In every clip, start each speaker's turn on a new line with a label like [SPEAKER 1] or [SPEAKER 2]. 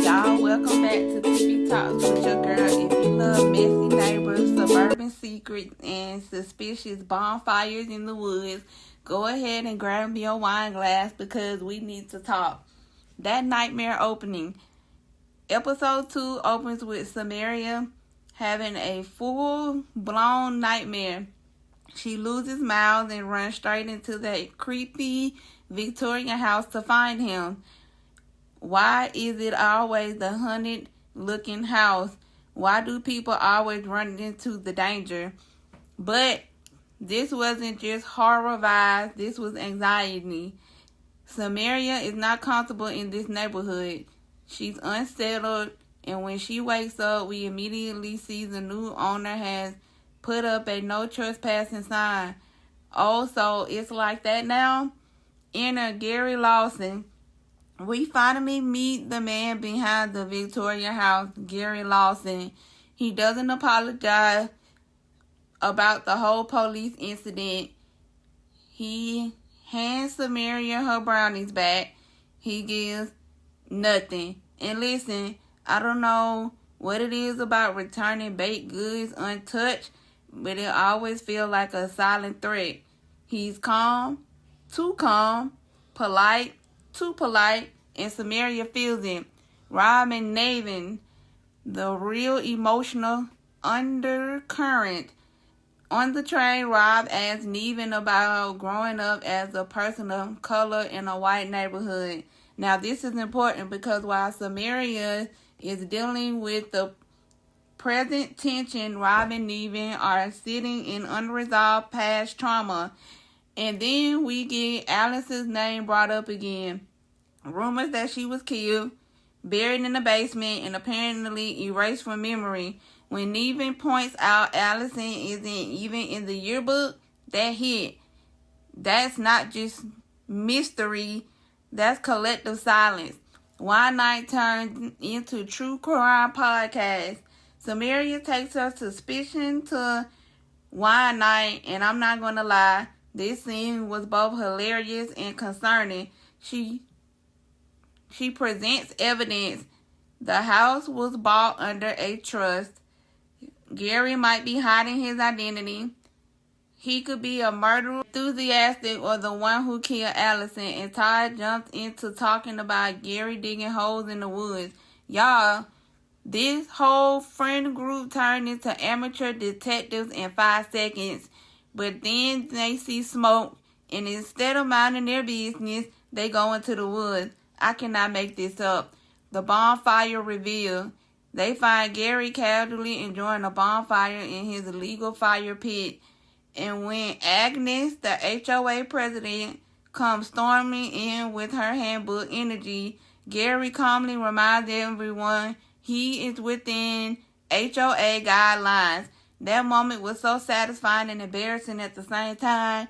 [SPEAKER 1] y'all. Welcome back to TV Talks with your girl. If you love messy neighbors, suburban secrets, and suspicious bonfires in the woods, go ahead and grab your wine glass because we need to talk. That nightmare opening. Episode 2 opens with Samira having a full-blown nightmare. She loses Miles and runs straight into that creepy Victorian house to find him. Why is it always the haunted looking house? Why do people always run into the danger? But this wasn't just horror vibes, this was anxiety. Samira is not comfortable in this neighborhood. She's unsettled, and when she wakes up, we immediately see the new owner has put up a no trespassing sign. Also, it's like that now. Enter Gary Lawson. We finally meet the man behind the Victoria house, Gary Lawson. He doesn't apologize about the whole police incident. He hands Samira her brownies back. He gives nothing. And listen, I don't know what it is about returning baked goods untouched, but it always feels like a silent threat. He's calm, too calm, polite, too polite, and Samira feels it. Rob and Naveen, the real emotional undercurrent. On the train, Rob asks Naveen about growing up as a person of color in a white neighborhood. Now, this is important because while Samira is dealing with the present tension, Rob and Naveen are sitting in unresolved past trauma. And then we get Alison's name brought up again. Rumors that she was killed, buried in the basement, and apparently erased from memory. When Naveen points out Alison isn't even in the yearbook, that hit. That's not just mystery, that's collective silence. One night turns into true crime podcast. Samira takes her suspicion to wine night, and I'm not going to lie, this scene was both hilarious and concerning. She presents evidence. The house was bought under a trust. Gary might be hiding his identity. He could be a murderer, enthusiastic, or the one who killed Alison. And Todd jumps into talking about Gary digging holes in the woods. Y'all, this whole friend group turned into amateur detectives in 5 seconds. But then they see smoke, and instead of minding their business, they go into the woods. I cannot make this up. The bonfire reveal. They find Gary casually enjoying a bonfire in his illegal fire pit. And when Agnes, the HOA president, comes storming in with her handbook energy, Gary calmly reminds everyone he is within HOA guidelines. That moment was so satisfying and embarrassing at the same time,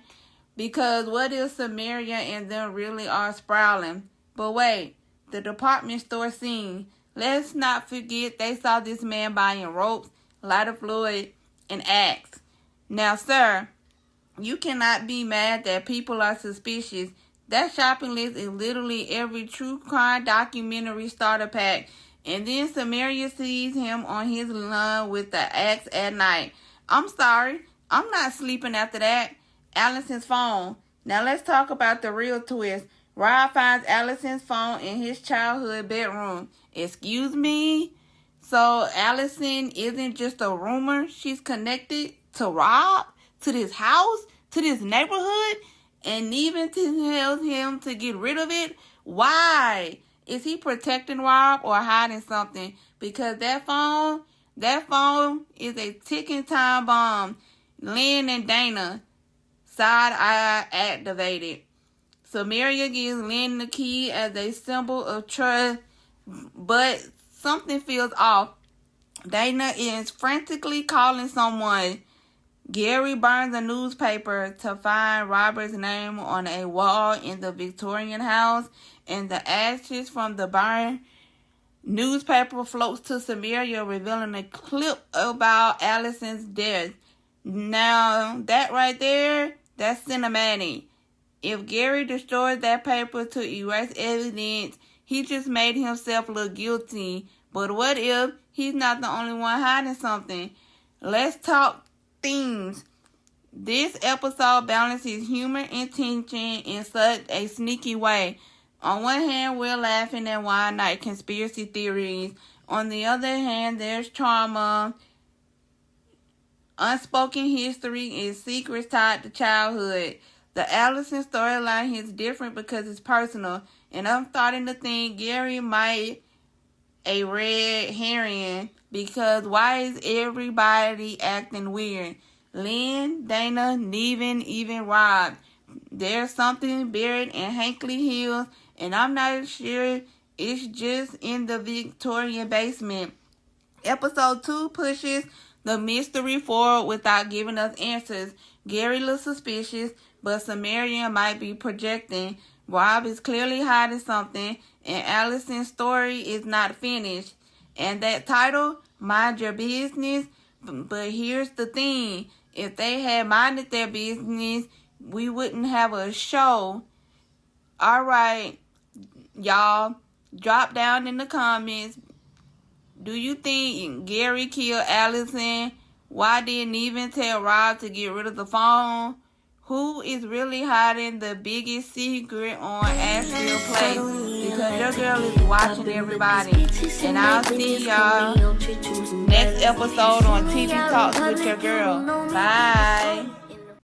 [SPEAKER 1] because what if Samira and them really are sprawling? But wait, the department store scene. Let's not forget they saw this man buying ropes, lighter fluid, and axe. Now, sir, you cannot be mad that people are suspicious. That shopping list is literally every true crime documentary starter pack. And then Samira sees him on his lawn with the axe at night. I'm sorry, I'm not sleeping after that. Alison's phone. Now let's talk about the real twist. Rob finds Alison's phone in his childhood bedroom. Excuse me? So Alison isn't just a rumor. She's connected to Rob, to this house, to this neighborhood, and even tells him to get rid of it. Why? Is he protecting Rob or hiding something? Because that phone is a ticking time bomb. Lynn and Dana, side eye activated. Samira gives Lynn the key as a symbol of trust, but something feels off. Dana is frantically calling someone. Gary burns a newspaper to find Robert's name on a wall in the Victorian house, and the ashes from the burned newspaper floats to Samira, revealing a clip about Alison's death. Now, that right there, that's cinematic. If Gary destroys that paper to erase evidence, He just made himself look guilty. But what if he's not the only one hiding something? Let's talk themes. This episode balances humor and tension in such a sneaky way. On one hand, we're laughing at wild night conspiracy theories. On the other hand, there's trauma, unspoken history, and secrets tied to childhood. The Alison storyline is different because it's personal, and I'm starting to think Gary might a red herring, because why is everybody acting weird? Lynn, Dana, Naveen, even Rob. There's something buried in Hankley Hills, and I'm not sure it's just in the Victorian basement. Episode 2 pushes the mystery forward without giving us answers. Gary looks suspicious, but Samira might be projecting. Rob is clearly hiding something, and Alison's story is not finished. And that title, Mind Your Business, but here's the thing. If they had minded their business, we wouldn't have a show. Alright, y'all, drop down in the comments. Do you think Gary killed Alison? Why didn't even tell Rob to get rid of the phone? Who is really hiding the biggest secret on Ashfield Place? Because your girl is watching everybody. And I'll see y'all next episode on TV Talks with your girl. Bye.